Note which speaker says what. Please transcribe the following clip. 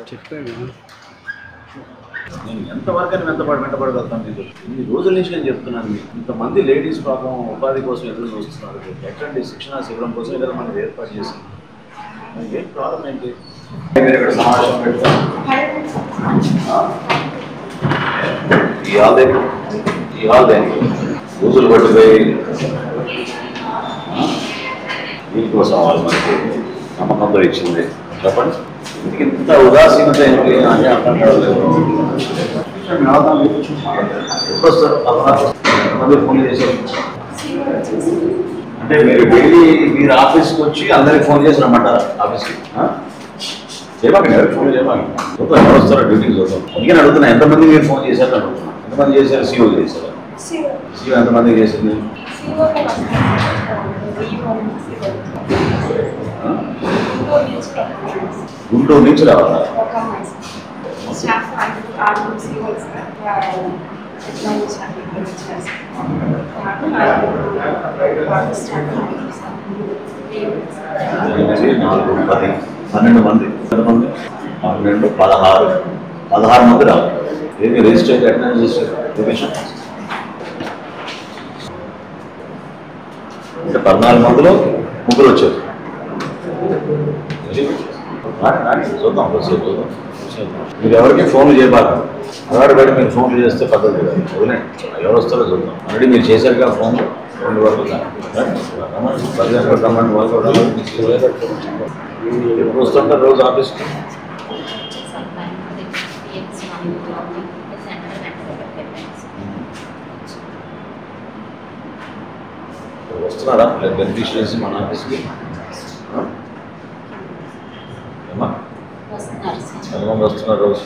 Speaker 1: చెప్పాను
Speaker 2: నేను ఎంతవరకు వెంటబడగలుగుతాను మీకు ఇన్ని రోజుల నుంచి నేను చెప్తున్నాను మీకు ఇంతమంది లేడీస్ పాపం ఉపాధి కోసం ఎదురు చూస్తున్నారు ఎట్లాంటి శిక్షణ శిబిరం కోసం ఏదైనా మనం ఏర్పాటు చేసాం మనకి ఏం ప్రాబ్లం ఏంటి మీరు ఇక్కడ సమావేశం పెడతాం ఈ హాల్దే రోజులు పట్టిపోయి దీనికోసం వాళ్ళు మనకి నమ్మకంతో ఇచ్చింది చెప్పండి ఇంత ఉదాసీనత ఏంటి అని అర్థం కావలేదు ఎప్పుడు వస్తారు ఎంతమంది ఫోన్ చేశారు అంటే మీరు డైలీ మీరు ఆఫీస్కి వచ్చి అందరికి ఫోన్ చేసి రమ్మంటారా ఆఫీస్కి చేయమాకండి ఎవరికి ఫోన్ చేయమాకండి చూద్దాం ఎవరు వస్తారో డ్యూటీకి చూద్దాం అందుకని అడుగుతున్నా ఎంతమంది మీరు ఫోన్ చేశారు అడుగుతున్నా ఎంతమంది చేశారు సీఓ చేశారు సీఓ ఎంతమందికి చేసింది గుంటూరు నుంచి రావాలా నాలుగు 10 12 మంది 12 16 మంది రావాలి ఏమి రిజిస్టర్ అటెండెన్స్ చేశారు అంటే 14 మందిలో 3 వచ్చారు చూద్దాం చూద్దాం మీరు ఎవరికి ఫోన్లు చేయబాక అలవాటు బయట మీరు ఫోన్లు చేస్తే పద్ధతి కదా వదిలేండి ఎవరు వస్తారో చూద్దాం ఆల్రెడీ మీరు చేశారుగా ఫోన్లు 2 వరకు రమ్మండి వాళ్ళు ఎప్పుడు వస్తుంటారు రోజు ఆఫీస్కి వస్తున్నారా బెనిఫిషియరీస్ మన ఆఫీస్కి ఎంతమంది వస్తున్నారు రోజు